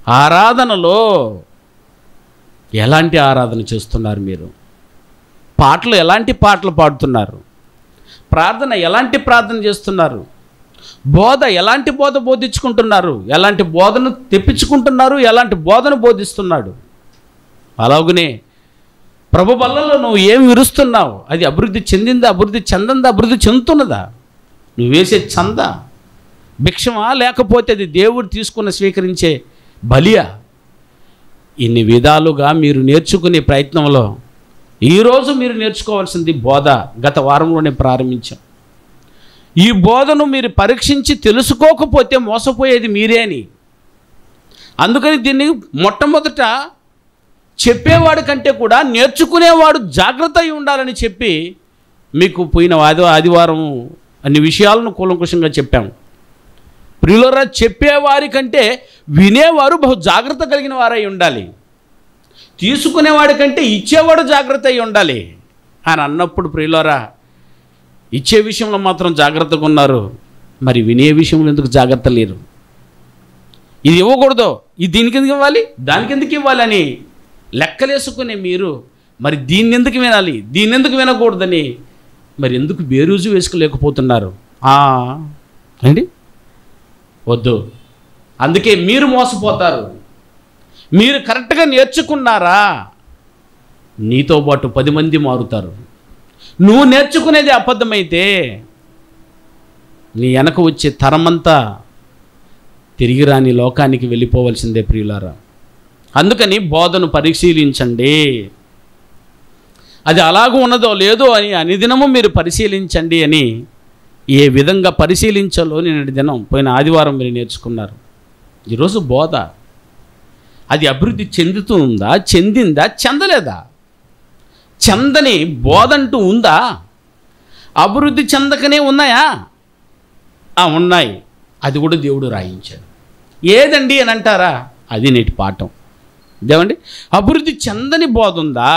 ఆరాధనలో ఎలాంటి ఆరాధన చేస్తున్నారు మీరు? పాటలు ఎలాంటి పాటలు పాడుతున్నారు? ప్రార్థన ఎలాంటి ప్రార్థన చేస్తున్నారు? బోధ ఎలాంటి బోధ బోధించుకుంటున్నారు? ఎలాంటి బోధను తెప్పించుకుంటున్నారు? ఎలాంటి బోధను బోధిస్తున్నాడు? అలాగనే ప్రభు బల్లలో నువ్వు ఏం విరుస్తున్నావు? అది అభివృద్ధి చెందిందా, అభివృద్ధి చెందందా, అభివృద్ధి చెందుతున్నదా? నువ్వు వేసే చందా, భిక్షమా, లేకపోతే అది దేవుడు తీసుకున్న స్వీకరించే బలియా? ఇన్ని విధాలుగా మీరు నేర్చుకునే ప్రయత్నంలో ఈరోజు మీరు నేర్చుకోవాల్సింది బోధ. గత వారంలోనే ప్రారంభించాం. ఈ బోధను మీరు పరీక్షించి తెలుసుకోకపోతే మోసపోయేది మీరే అని. అందుకని దీన్ని మొట్టమొదట చెప్పేవాడి కంటే కూడా నేర్చుకునేవాడు జాగ్రత్త అయి ఉండాలని చెప్పి మీకు పోయిన ఆదివారం అన్ని విషయాలను కూలంకుషంగా చెప్పాము. ప్రియులారా, చెప్పేవారి కంటే వినేవారు బహు జాగ్రత్త కలిగిన వారై ఉండాలి. తీసుకునేవాడి కంటే ఇచ్చేవాడు జాగ్రత్త అయి ఉండాలి అని అన్నప్పుడు ప్రియులారా, ఇచ్చే విషయంలో మాత్రం జాగ్రత్తగా ఉన్నారు, మరి వినే విషయంలో ఎందుకు జాగ్రత్త లేరు? ఇది ఇవ్వకూడదు, ఇది దీనికి ఎందుకు ఇవ్వాలి, దానికి ఎందుకు ఇవ్వాలని లెక్కలేసుకునే మీరు మరి దీన్ని ఎందుకు వినాలి, దీన్ని ఎందుకు వినకూడదని మరి ఎందుకు బేరూజు వేసుకోలేకపోతున్నారు? అండి, వద్దు. అందుకే మీరు మోసపోతారు. మీరు కరెక్ట్గా నేర్చుకున్నారా, నీతో పాటు 10 మంది మారుతారు. నువ్వు నేర్చుకునేది అబద్ధమైతే నీ వెనక వచ్చే తరమంతా తిరిగి రాని లోకానికి వెళ్ళిపోవలసిందే ప్రియులారా. అందుకని బోధను పరిశీలించండి. అది అలాగూ ఉన్నదో లేదో అని అనుదినము మీరు పరిశీలించండి అని ఏ విధంగా పరిశీలించాలో నిన్నటి దినం పోయిన ఆదివారం మీరు నేర్చుకున్నారు. ఈరోజు బోధ అది అభివృద్ధి చెందుతూ ఉందా, చెందిందా, చెందలేదా? చెందని బోధ అంటూ ఉందా? అభివృద్ధి చెందకనే ఉన్నాయా? ఉన్నాయి. అది కూడా దేవుడు రాయించాడు. ఏదండి అని అంటారా? అది నేటి పాఠం. ఏమండి, అభివృద్ధి చెందని బోధ ఉందా?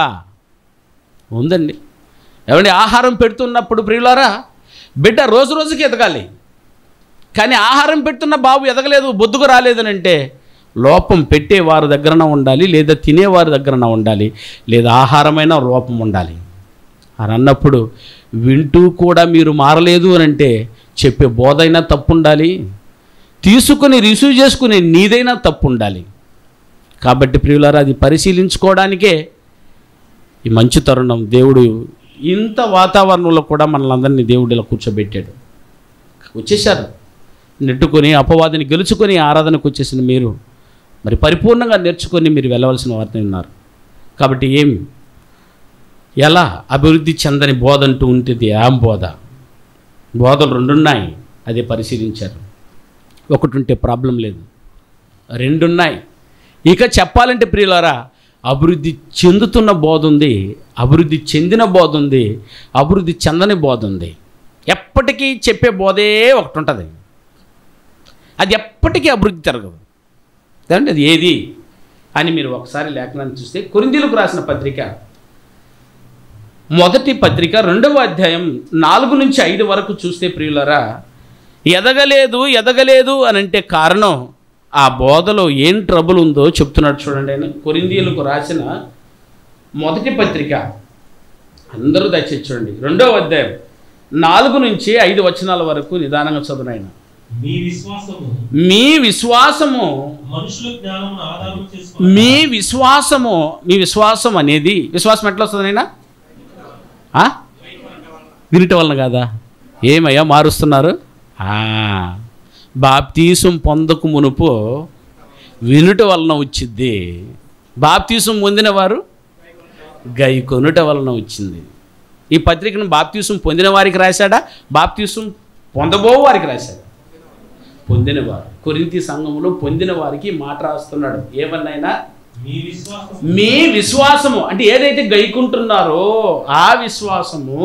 ఉందండి. ఏమండి, ఆహారం పెడుతున్నప్పుడు ప్రియులారా, బిడ్డ రోజు రోజుకి ఎదగాలి. కానీ ఆహారం పెడుతున్న బాబు ఎదగలేదు, బొద్దుకు రాలేదని అంటే లోపం పెట్టేవారి దగ్గరన ఉండాలి, లేదా తినేవారి దగ్గరన ఉండాలి, లేదా ఆహారమైన లోపం ఉండాలి అని అన్నప్పుడు వింటూ కూడా మీరు మారలేదు అని అంటే చెప్పే బోధైనా తప్పు ఉండాలి, తీసుకుని రిసీవ్ చేసుకునే నీదైనా తప్పు ఉండాలి. కాబట్టి ప్రియులారా, అది పరిశీలించుకోవడానికే ఈ మంచి తరుణం. దేవుడు ఇంత వాతావరణంలో కూడా మనల్ని అందరినీ దేవుడు ఇలా కూర్చోబెట్టాడు. వచ్చేసారు, నెట్టుకొని అపవాదిని గెలుచుకొని ఆరాధనకు వచ్చేసిన మీరు మరి పరిపూర్ణంగా నేర్చుకొని మీరు వెళ్ళవలసిన వారిని ఉన్నారు. కాబట్టి ఎలా అభివృద్ధి చెందని బోధ అంటూ ఉంటుంది? బోధలు 2 ఉన్నాయి, అదే పరిశీలించారు. ఒకటి ఉంటే ప్రాబ్లం లేదు, 2 ఉన్నాయి. ఇక చెప్పాలంటే ప్రియులారా, అభివృద్ధి చెందుతున్న బోధ ఉంది, అభివృద్ధి చెందిన బోధ ఉంది, అభివృద్ధి చెందని బోధ ఉంది. ఎప్పటికీ చెప్పే బోధే ఒకటి ఉంటుంది, అది ఎప్పటికీ అభివృద్ధి జరగదు. అంటే అది ఏది అని మీరు ఒకసారి లేఖనాన్ని చూస్తే కొరింథీయులకు రాసిన పత్రిక మొదటి పత్రిక 2వ అధ్యాయం 4 నుంచి 5 వరకు చూస్తే ప్రియులారా, ఎదగలేదు అని అంటే కారణం ఆ బోధలో ఏం ట్రబుల్ ఉందో చెప్తున్నాడు. చూడండి, ఆయన కొరింథీయులకు రాసిన మొదటి పత్రిక, అందరూ దయచేసి చూడండి, 2వ అధ్యాయం 4 నుంచి 5 వచనాల వరకు నిదానంగా చదువును. ఆయన మీ విశ్వాసము మీ విశ్వాసం అనేది, విశ్వాసం ఎట్లా వస్తుంది అయినా? వినటం వలన కాదా? ఏమయ్యా మారుస్తున్నారు? బాప్తీసం పొందకు మునుపు వినుట వలన వచ్చింది, బాప్తీసం పొందిన వారు గైకొనుట వలన వచ్చింది. ఈ పత్రికను బాప్తీసం పొందిన వారికి రాశాడా, బాప్తీసం పొందబో వారికి రాశాడు? పొందినవారు. కొరింథీ సంఘములో పొందిన వారికి మాట రాస్తున్నాడు. ఏమన్నైనా మీ విశ్వాసము అంటే ఏదైతే గైకుంటున్నారో ఆ విశ్వాసము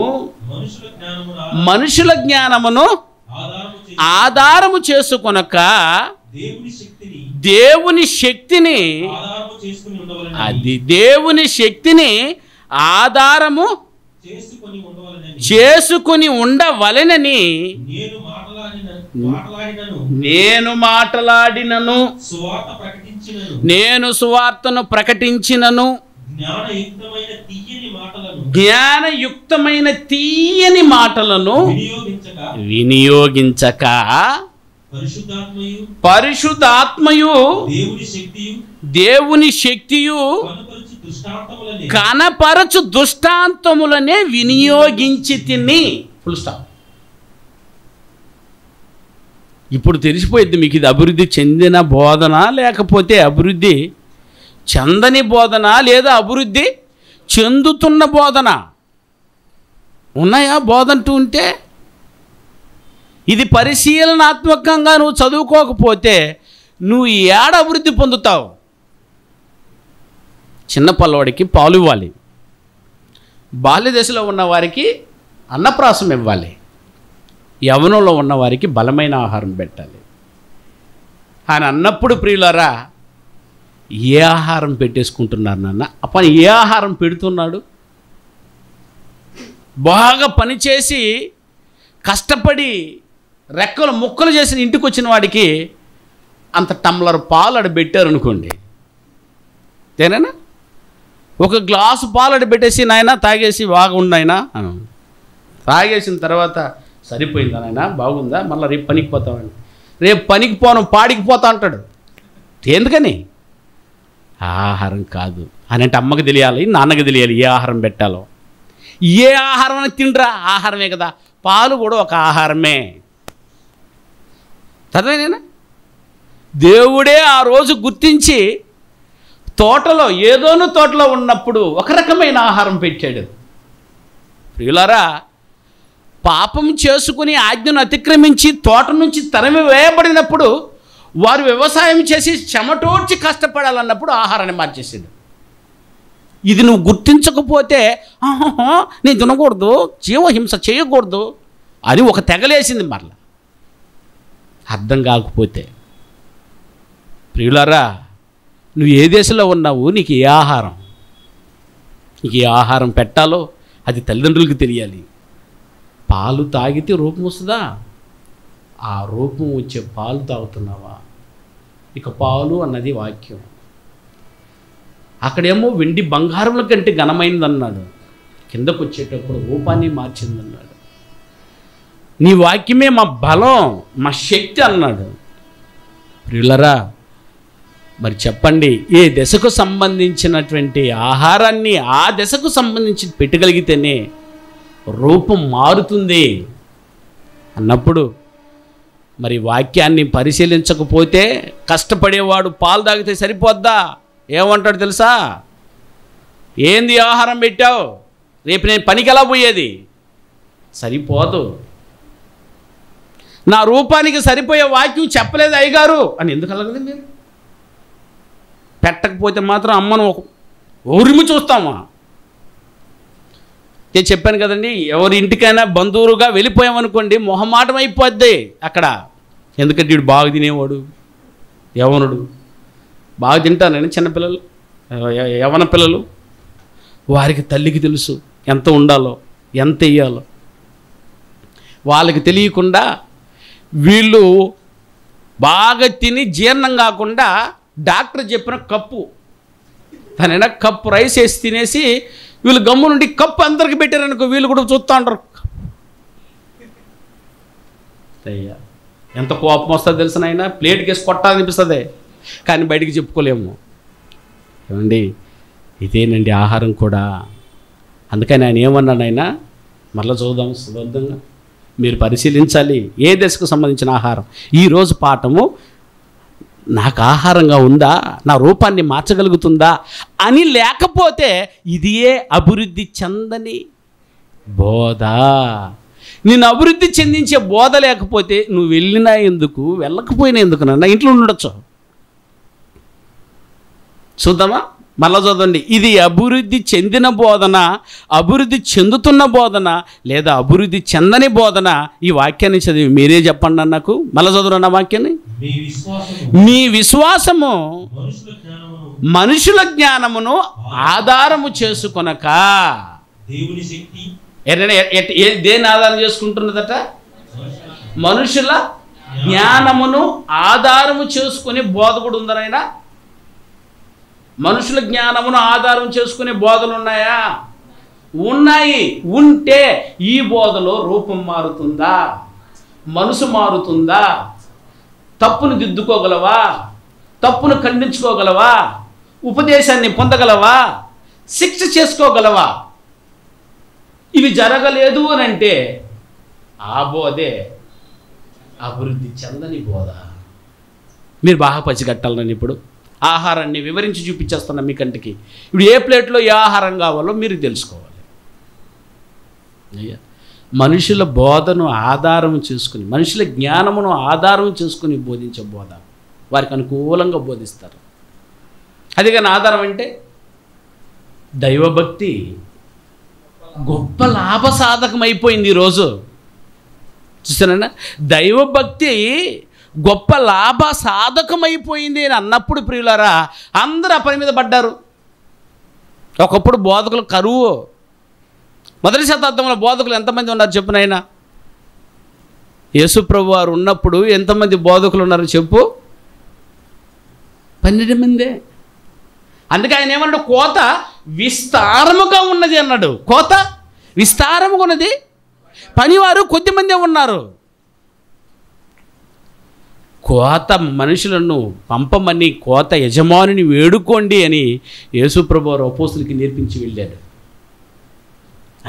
మనుషుల జ్ఞానమును ఆధారము చేసుకొనక దేవుని శక్తిని, అది దేవుని శక్తిని ఆధారము చేసుకుని ఉండవలెనని నేను మాటలాడినను నేను సువార్తను ప్రకటించినను జ్ఞానయుక్తమైన తీయని మాటలను వినియోగించక పరిశుద్ధాత్మయు దేవుని శక్తియు కనపరచు దృష్టాంతములనే వినియోగించి తిని. Full stop. ఇప్పుడు తెలిసిపోయింది మీకు ఇది అభివృద్ధి చెందిన బోధన లేకపోతే అభివృద్ధి చెందని బోధన లేదా అభివృద్ధి చెందుతున్న బోధన. ఉన్నాయా బోధంటూ ఉంటే? ఇది పరిశీలనాత్మకంగా నువ్వు చదువుకోకపోతే నువ్వు ఏడ అభివృద్ధి పొందుతావు? చిన్న పిల్లవాడికి పాలు ఇవ్వాలి, బాల్య దశలో ఉన్నవారికి అన్నప్రాసం ఇవ్వాలి, యవ్వనంలో ఉన్నవారికి బలమైన ఆహారం పెట్టాలి అని అన్నప్పుడు ప్రియులారా ఏ ఆహారం పెట్టేసుకుంటున్నారు నాన్న? అప్పని ఏ ఆహారం పెడుతున్నాడు? బాగా పనిచేసి కష్టపడి రెక్కలు ముక్కలు చేసిన ఇంటికి వచ్చిన వాడికి అంత టమ్లర్ పాలు అడ పెట్టారనుకోండి, తేనేనా? ఒక గ్లాసు పాలు అడ పెట్టేసి నాయన తాగేసి బాగుంది ఆయన అని తాగేసిన తర్వాత సరిపోయిందా నాయన, బాగుందా, మళ్ళీ రేపు పనికి పోతామని. రేపు పనికి పోను పాడికి పోతా అంటాడు. ఎందుకని? ఆహారం కాదు అని అంటే అమ్మకి తెలియాలి, నాన్నకి తెలియాలి ఏ ఆహారం పెట్టాలో. ఏ ఆహారం అని తిండ్రా, ఆహారమే కదా. పాలు కూడా ఒక ఆహారమే. చదివేనా? దేవుడే ఆ రోజు గుర్తించి తోటలో ఏదోను తోటలో ఉన్నప్పుడు ఒక రకమైన ఆహారం పెట్టాడు. ప్రియులారా, పాపం చేసుకుని ఆజ్ఞను అతిక్రమించి తోట నుంచి తరిమి వేయబడినప్పుడు వారు వ్యవసాయం చేసి చెమటోడ్చి కష్టపడాలన్నప్పుడు ఆహారాన్ని మార్చేసాడు. ఇది నువ్వు గుర్తించకపోతే నేను తినకూడదు, జీవహింస చేయకూడదు అని ఒక తెగలేసింది. మరలా అర్థం కాకపోతే ప్రియులారా, నువ్వు ఏ దేశంలో ఉన్నావు, నీకు ఏ ఆహారం పెట్టాలో అది తల్లిదండ్రులకు తెలియాలి. పాలు తాగితే రూపం వస్తుందా? ఆ రూపం వచ్చే పాలు తాగుతున్నావా? ఇక పాలు అన్నది వాక్యం. అక్కడేమో వెండి బంగారముల కంటే ఘనమైందన్నాడు, కిందకు వచ్చేటప్పుడు రూపాన్ని మార్చిందన్నాడు. నీ వాక్యమే మా బలం, మా శక్తి అన్నాడు. ప్రియులరా, మరి చెప్పండి, ఏ దశకు సంబంధించినటువంటి ఆహారాన్ని ఆ దశకు సంబంధించి పెట్టగలిగితేనే రూపం మారుతుంది అన్నప్పుడు మరి వాక్యాన్ని పరిశీలించకపోతే కష్టపడేవాడు పాలు తాగితే సరిపోద్దా? ఏమంటాడు తెలుసా? ఏంది ఆహారం పెట్టావు, రేపు నేను పనికి ఎలా పోయేది? సరిపోదు. నా రూపానికి సరిపోయే వాక్యం చెప్పలేదు అయ్యగారు అని ఎందుకు అలాగదు? మీరు పెట్టకపోతే మాత్రం అమ్మను ఊరిమి చూస్తామా? నేను చెప్పాను కదండి, ఎవరి ఇంటికైనా బంధువులుగా వెళ్ళిపోయామనుకోండి మొహమాటం అయిపోద్ది అక్కడ. ఎందుకంటే వీడు బాగా తినేవాడు, యవనుడు, బాగా తింటానని చిన్నపిల్లలు, యవన పిల్లలు, వారికి తల్లికి తెలుసు ఎంత ఉండాలో, ఎంత ఇయ్యాలో. వాళ్ళకి తెలియకుండా వీళ్ళు బాగా తిని జీర్ణం కాకుండా డాక్టర్ చెప్పిన కప్పు తనైనా కప్పు రైస్ వేసి తినేసి వీళ్ళు గమ్ము నుండి కప్పు అందరికి పెట్టారనుకో, వీళ్ళు కూడా చూస్తూ ఉంటారు. అయ్యా ఎంత కోపం వస్తుందో తెలిసిన ఆయన, ప్లేట్కి వేసి కొట్టాలనిపిస్తుంది కానీ బయటికి చెప్పుకోలేము. ఏమండి, ఇదేనండి ఆహారం కూడా. అందుకని ఆయన ఏమన్నాడు, ఆయన మళ్ళీ చూద్దాం సుబద్ధంగా మీరు పరిశీలించాలి ఏ దశకు సంబంధించిన ఆహారం. ఈరోజు పాఠము నాకు ఆహారంగా ఉందా, నా రూపాన్ని మార్చగలుగుతుందా అని లేకపోతే ఇదియే అభివృద్ధి చెందని బోధ. నేను అభివృద్ధి చెందించే బోధ లేకపోతే నువ్వు వెళ్ళినా ఎందుకు, వెళ్ళకపోయినా ఎందుకు నన్న ఇంట్లో ఉండొచ్చు. చూద్దామా? మళ్ళా చదవండి. ఇది అభివృద్ధి చెందిన బోధన, అభివృద్ధి చెందుతున్న బోధన, లేదా అభివృద్ధి చెందని బోధన? ఈ వాక్యాన్ని చదివి మీరే చెప్పండి నాకు. మళ్ళా చదువున్న వాక్యాన్ని. మీ విశ్వాసము మనుషుల జ్ఞానమును ఆధారము చేసుకొనక. దేని ఆధారం చేసుకుంటున్నదట? మనుషుల జ్ఞానమును ఆధారము చేసుకుని బోధ కూడా ఉందనైనా మనుషుల జ్ఞానమును ఆధారం చేసుకునే బోధలు ఉన్నాయా? ఉన్నాయి. ఉంటే ఈ బోధలో రూపం మారుతుందా? మనసు మారుతుందా? తప్పును దిద్దుకోగలవా? తప్పును ఖండించుకోగలవా? ఉపదేశాన్ని పొందగలవా? శిక్ష చేసుకోగలవా? ఇవి జరగలేదు అని అంటే ఆ బోధే అభివృద్ధి చెందని బోధ. మీరు బాగా పసిగట్టాలని ఇప్పుడు ఆహారాన్ని వివరించి చూపించేస్తున్నా మీ కంటికి. ఇప్పుడు ఏ ప్లేట్లో ఏ ఆహారం కావాలో మీరు తెలుసుకోవాలి. అయ్యా, మనుషుల బోధను ఆధారం చేసుకుని, మనుషుల జ్ఞానమును ఆధారం చేసుకుని బోధించే బోధ వారికి అనుకూలంగా బోధిస్తారు. అది కానీ ఆధారం అంటే దైవభక్తి గొప్ప లాభసాధకం అయిపోయింది ఈరోజు. చూసానన్నా, దైవభక్తి గొప్ప లాభసాధకమైపోయింది అని అన్నప్పుడు ప్రియులారా అందరూ ఆ పని మీద పడ్డారు. ఒకప్పుడు బోధకులు కరువు. మొదటి శతాబ్దంలో బోధకులు ఎంతమంది ఉన్నారు చెప్పునైనా? యేసుప్రభు వారు ఉన్నప్పుడు ఎంతమంది బోధకులు ఉన్నారు చెప్పు? 12 మందే. అందుకే ఆయన ఏమన్నాడు? కోత విస్తారముగా ఉన్నది అన్నాడు. కోత విస్తారముగా ఉన్నది, పనివారు కొద్దిమందే ఉన్నారు. కోత మనుషులను పంపమని కోత యజమానిని వేడుకోండి అని యేసుప్రభు వారు అపోస్తులకి నేర్పించి వెళ్ళాడు.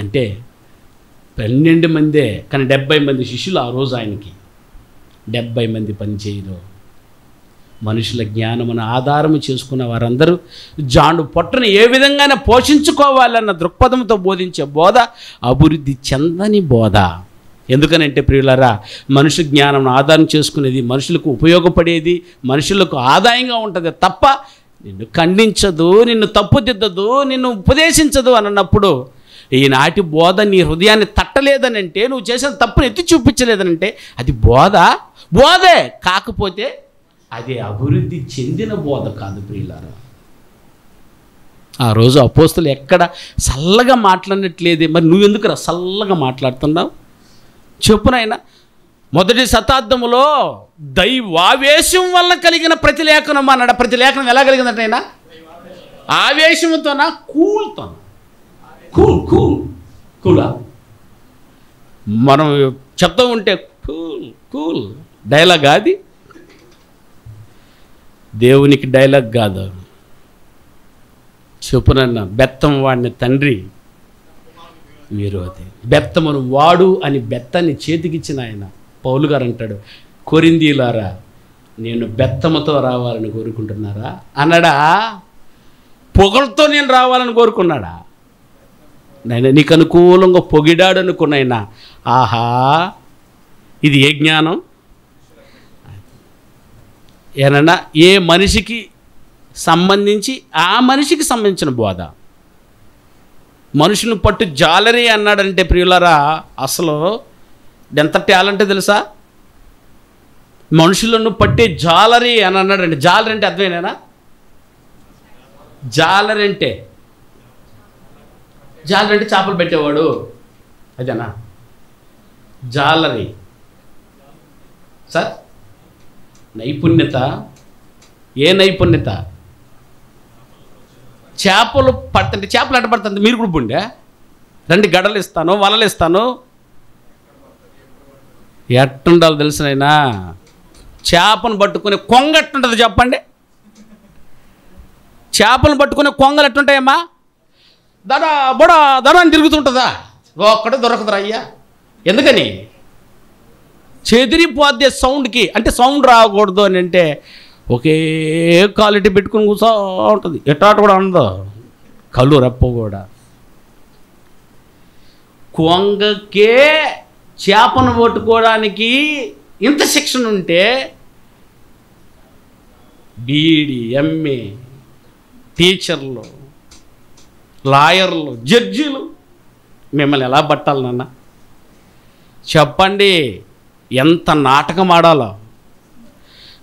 అంటే 12 మందే, కానీ 70 మంది శిష్యులు ఆ రోజు ఆయనకి. 70 మంది పనిచేయరు. మనుషుల జ్ఞానమును ఆధారము చేసుకున్న వారందరూ జాండు పొట్టను ఏ విధంగానే పోషించుకోవాలన్న దృక్పథంతో బోధించే బోధ అభివృద్ధి చెందని బోధ. ఎందుకనంటే ప్రియులారా, మనుషు జ్ఞానం ఆధారం చేసుకునేది మనుషులకు ఉపయోగపడేది, మనుషులకు ఆదాయంగా ఉంటుంది తప్ప నిన్ను ఖండించదు, నిన్ను తప్పుదిద్దదు, నిన్ను ఉపదేశించదు అని అన్నప్పుడు ఈనాటి బోధ నీ హృదయాన్ని తట్టలేదనంటే, నువ్వు చేసిన తప్పును ఎత్తి చూపించలేదనంటే అది బోధే కాకపోతే అది అభివృద్ధి చెందిన బోధ కాదు ప్రియులారా. ఆ రోజు అపోస్తులు ఎక్కడ చల్లగా మాట్లాడినట్లేదే, మరి నువ్వెందుకురా చల్లగా మాట్లాడుతున్నావు చెప్పునైనా? మొదటి శతాబ్దంలో దైవావేశం వల్ల కలిగిన ప్రతిలేఖనం అన్నాడు. ప్రతిలేఖనం ఎలా కలిగిందంటైనా? ఆవేశంతోనా? కూల్తోనా? కూలా మనం చెప్తూ ఉంటే కూల్ డైలాగ్ అది. దేవునికి డైలాగ్ కాదు. చెప్పునన్న బెత్తం వాడిని తండ్రి విరోధి. బెత్తమును వాడు అని బెత్తాన్ని చేతికిచ్చిన ఆయన పౌలు గారు అంటాడు, కొరింథీయులారా నేను బెత్తముతో రావాలని కోరుకుంటున్నారా అన్నాడా? పొగలతో నేను రావాలని కోరుకున్నాడా? నాయన నీకు అనుకూలంగా పొగిడాడు అనుకున్నాయినా, ఆహా ఇది ఏ జ్ఞానం? ఏనన్నా ఏ మనిషికి సంబంధించి ఆ మనిషికి సంబంధించిన బోధ. మనుషులను పట్టు జాలరీ అన్నాడంటే ప్రియులారా, అసలు ఎంత టాలెంట్ తెలుసా? మనుషులను పట్టే జాలరీ అని అన్నాడంటే, జాలరీ అంటే అర్థమేనా? జాలరీ అంటే చేపలు పెట్టేవాడు, అదేనా జాలరీ? సార్ నైపుణ్యత. ఏ నైపుణ్యత? చేపలు పడుతుంటే చేపలు ఎట్ట పడుతుంది మీరు కూడా పుండే రండి, గడలు ఇస్తాను, వలలు ఇస్తాను. ఎట్టుండాలి తెలుసునైనా? చేపను పట్టుకునే కొంగ ఎట్టుంటుంది చెప్పండి? చేపలను పట్టుకునే కొంగలు ఎట్టుంటాయమ్మా? దడా బొడా దడా అని తిరుగుతుంటుందా? ఒక్కడే దొరకదురా అయ్యా. ఎందుకని? చెదిరిపోద్దే సౌండ్కి. అంటే సౌండ్ రాకూడదు అని అంటే ఒకే క్వాలిటీ పెట్టుకుని కూర్చో ఉంటుంది. ఎటాట కూడా ఉండదు, కళ్ళు రెప్ప కూడా. కొంగకే చేపను పట్టుకోవడానికి ఇంత శిక్షణ ఉంటే బీఈడీ, ఎంఏ, టీచర్లు, లాయర్లు, జడ్జీలు మిమ్మల్ని ఎలా పట్టాలి నాన్న చెప్పండి? ఎంత నాటకం ఆడాలో.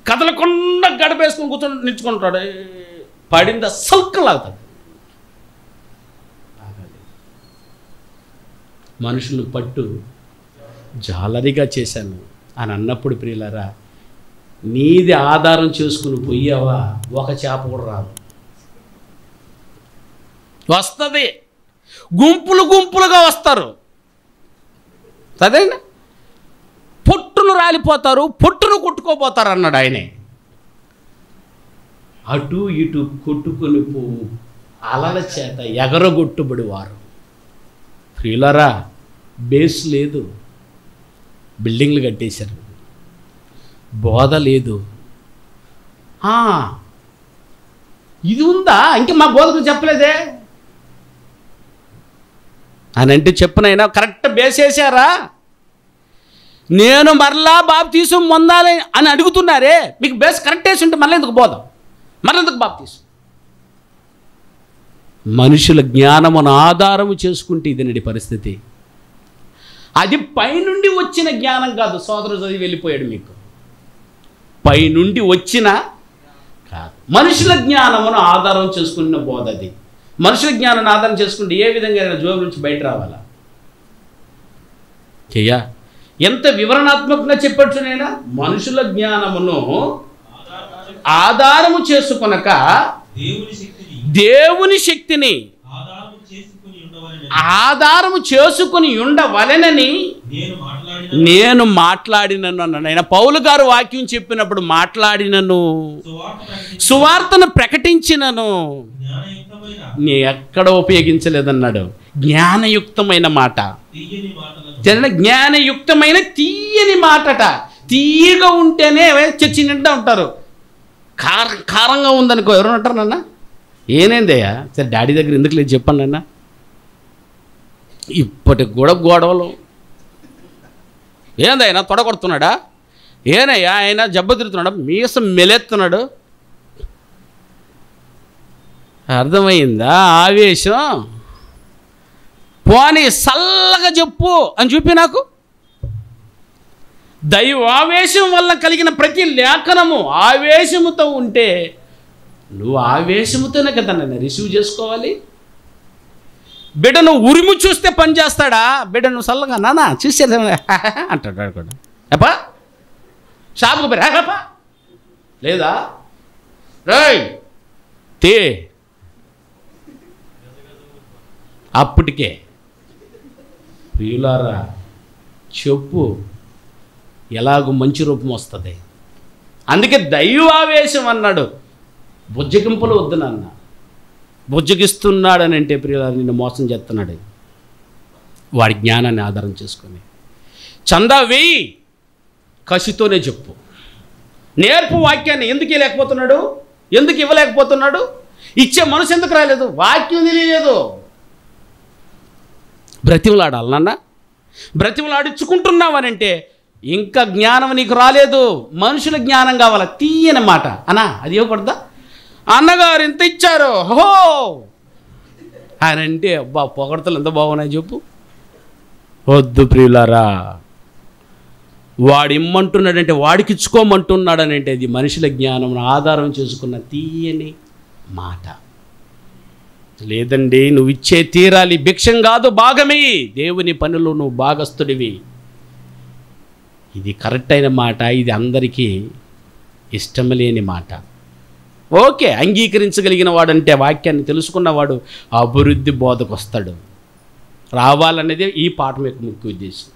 కదలకుండా గడపేసుకుని కూర్చొని నిల్చుకుంటాడు, పడింది సల్కలాగుతాడు. మనుషులు పట్టు జాలరిగా చేశాను అని అన్నప్పుడు ప్రియులారా, నీది ఆధారం చేసుకుని పోయావా ఒక చేప కూడా రాదు. వస్తుంది. గుంపులు గుంపులుగా వస్తారు. అదేండి, పొట్టును రాలిపోతారు, పొట్టును కొట్టుకోపోతారు అన్నాడు ఆయనే. అటు ఇటు కొట్టుకుని పోవు అలల చేత ఎగరగొట్టుబడి వారు. ప్రియులారా, బేస్ లేదు, బిల్డింగ్లు కట్టేశారు, బోధ లేదు. ఇది ఉందా, ఇంకా మా బోధకు చెప్పలేదే అని అంటే చెప్పునైనా కరెక్ట్ బేస్ వేసారా? నేను మరలా బాప్తీసం పొందాలి అని అడుగుతున్నారే, మీకు బేస్ కరెక్ట్ వేసి ఉంటే మళ్ళీ ఎందుకు బోధ, మళ్ళీ ఎందుకు బాప్తీసం? మనుషుల జ్ఞానమును ఆధారము చేసుకుంటే ఇది నడి పరిస్థితి. అది పైనుండి వచ్చిన జ్ఞానం కాదు. సోదరు చదివి వెళ్ళిపోయాడు. మీకు పైనుండి వచ్చిన కాదు, మనుషుల జ్ఞానమును ఆధారం చేసుకున్న బోధ అది. మనుషుల జ్ఞానాన్ని ఆధారం చేసుకుంటే ఏ విధంగా జోబు నుంచి బయట రావాలా? చెయ్యా ఎంత వివరణాత్మకంగా చెప్పచ్చు. నేనా మనుషుల జ్ఞానమును ఆధారము చేసుకొనక దేవుని శక్తిని ఆధారము చేసుకుని ఉండవలెనని నేను మాట్లాడినను అన్నాడు. ఆయన పౌలు గారు వాక్యం చెప్పినప్పుడు మాట్లాడినను, సువార్తను ప్రకటించినను, నీ ఎక్కడ ఉపయోగించలేదన్నాడు. జ్ఞానయుక్తమైన మాట, జ్ఞానయుక్తమైన తీయని మాటట. తీయగా ఉంటేనే చర్చి నిండా ఉంటారు. కారంగా ఉందనుకో ఎవరు అంటారు, నాన్న ఏనేందయ్యా సరే డాడీ దగ్గర ఎందుకు లేదు చెప్పండి నాన్న. ఇప్పటికి కూడా గొడవలు. ఏందయ్యా తొడగొడుతున్నాడా, ఏనయ్యా ఆయన జబ్బ తిరుగుతున్నాడా, మీసం మెలెత్తున్నాడు. అర్థమైందా ఆవేశం? పోనీ చల్లగా చెప్పు అని చూపి నాకు. దైవావేశం వల్ల కలిగిన ప్రతి లేఖనము ఆవేశముతో ఉంటే నువ్వు ఆవేశముతోనే కదా నన్ను రిసీవ్ చేసుకోవాలి. బిడ్డను ఉరిము చూస్తే పని చేస్తాడా? బిడ్డను చల్లగా నానా చూసేది అంటాడు కూడా. ఎప్పా షాపుకు పోయిపా లేదా రేయ్ తే అప్పటికే ప్రియులారా చెప్పు, ఎలాగో మంచి రూపం వస్తుంది. అందుకే దైవావేశం అన్నాడు. బుజ్జగింపులు వద్దు నాన్న. బుజ్జగిస్తున్నాడని అంటే ప్రియులారా నిన్ను మోసం చేస్తున్నాడు. వాడి జ్ఞానాన్ని ఆధారం చేసుకొని చందా వేయి, కసితోనే చెప్పు. నేర్పు వాక్యాన్ని. ఎందుకు ఇవ్వలేకపోతున్నాడు? ఎందుకు ఇవ్వలేకపోతున్నాడు? ఇచ్చే మనసు ఎందుకు రాలేదు? వాక్యం తెలియలేదు. బ్రతిమలాడాలి నాన్న. బ్రతిమలాడించుకుంటున్నావనంటే ఇంకా జ్ఞానం నీకు రాలేదు. మనుషుల జ్ఞానం కావాలా, తీయని మాట. అన్నా అది ఇవ్వకూడదా? అన్నగారు ఎంత ఇచ్చారు హో అని అంటే అబ్బా పొగడతలు ఎంత బాగున్నాయి చెప్పు. వద్దు ప్రియులారా, వాడు ఇమ్మంటున్నాడంటే వాడికి ఇచ్చుకోమంటున్నాడని అంటే అది మనుషుల జ్ఞానం ఆధారం చేసుకున్న తీయని మాట. లేదండి నువ్వు ఇచ్చే తీరాలి, భిక్షం కాదు భాగమే, దేవుని పనులు నువ్వు భాగస్థుడివి. ఇది కరెక్ట్ అయిన మాట. ఇది అందరికీ ఇష్టం లేని మాట. ఓకే, అంగీకరించగలిగిన వాడంటే వాక్యాన్ని తెలుసుకున్నవాడు అభివృద్ధి బోధకు వస్తాడు. రావాలనేది ఈ పాఠం యొక్క ముఖ్య ఉద్దేశం.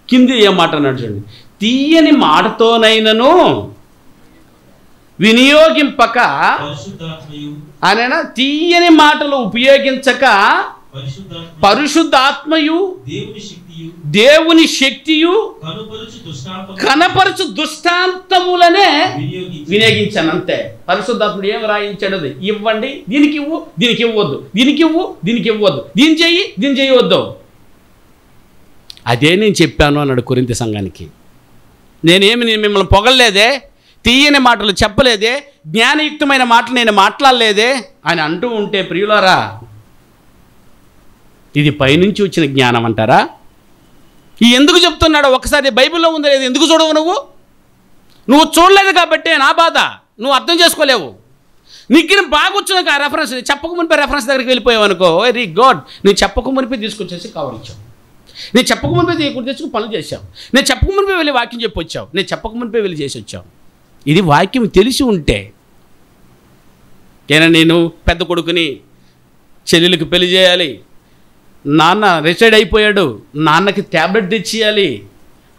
కింది ఏ మాట అన్నాడు చూడండి, తీయని మాటతోనైనను వినియోగింపక అనేనా, తీయని మాటలు ఉపయోగించక పరిశుద్ధాత్మయు దేవుని శక్తియు కనపరచు దృష్టాంతములనే వినియోగించాను అంతే. పరిశుద్ధాత్ముడు ఏం రాయించాడు? అది ఇవ్వండి, దీనికి ఇవ్వు, దీనికి ఇవ్వద్దు, దీనికి ఇవ్వు, దీనికి ఇవ్వద్దు, దీని చెయ్యి, దీన్ని చేయవద్దు. అదే నేను చెప్పాను అన్నాడు కొరింథీ సంఘానికి. నేను మిమ్మల్ని పొగలేదే, తీయని మాటలు చెప్పలేదే, జ్ఞానయుక్తమైన మాటలు నేను మాట్లాడలేదే అని అంటూ ఉంటే ప్రియులారా, ఇది పైనుంచి వచ్చిన జ్ఞానం అంటారా? ఈ ఎందుకు చెప్తున్నాడో ఒకసారి బైబిల్లో ఉందో లేదు ఎందుకు చూడవు? నువ్వు చూడలేదు కాబట్టి నా బాధ నువ్వు అర్థం చేసుకోలేవు. నీకు బాగా వచ్చిన రెఫరెన్స్ చెప్పక మునిపే రెఫరెన్స్ దగ్గరికి వెళ్ళిపోయావు అనుకో, వెరీ గుడ్. నేను చెప్పక మునిపే తీసుకొచ్చేసి కవర్ ఇచ్చావు. నేను చెప్పక మునిపే తెచ్చుకుని పనులు చేశావు. నేను చెప్పక మునిపే వెళ్ళి వాక్యం చెప్పి వచ్చావు. నేను చెప్పక మునిపే వెళ్ళి చేసి వచ్చావు. ఇది వాక్యం తెలిసి ఉంటే. నేను పెద్ద కొడుకుని చెల్లెలకు పెళ్లి చేయాలి, నాన్న రిటైర్డ్ అయిపోయాడు, నాన్నకి ట్యాబ్లెట్ తెచ్చియాలి,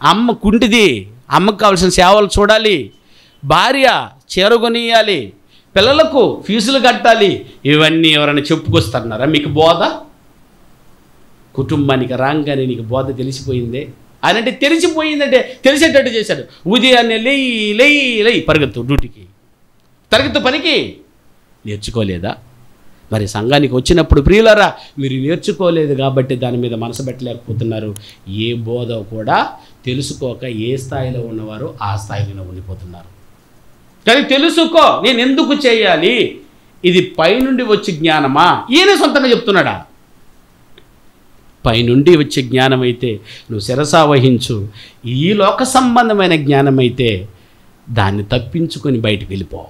అమ్మ కుంటిది, అమ్మకు కావాల్సిన సేవలు చూడాలి, భార్య చీర కొనియాలి, పిల్లలకు ఫీజులు కట్టాలి. ఇవన్నీ ఎవరైనా చెప్పుకొస్తున్నారా మీకు బోధ? కుటుంబానికి రాగానే నీకు బోధ తెలిసిపోయిందే అని అంటే, తెలిసిపోయిందంటే తెలిసేటట్టు చేశాడు. ఉదయాన్నే లేయి పరిగెత్తు డ్యూటీకి, తరగతి పనికి. నేర్చుకోలేదా? మరి సంఘానికి వచ్చినప్పుడు ప్రియులారా, మీరు నేర్చుకోలేదు కాబట్టి దాని మీద మనసు పెట్టలేకపోతున్నారు. ఏ బోధ కూడా తెలుసుకోక ఏ స్థాయిలో ఉన్నవారు ఆ స్థాయిలో ఉండిపోతున్నారు. కానీ తెలుసుకో, నేను ఎందుకు చేయాలి, ఇది పైనుండి వచ్చే జ్ఞానమా? ఈయన సొంతంగా చెప్తున్నాడా? పైనుండి వచ్చే జ్ఞానం అయితే నువ్వు శిరసా వహించు. ఈ లోక సంబంధమైన జ్ఞానం అయితే దాన్ని తప్పించుకొని బయటికి వెళ్ళిపో.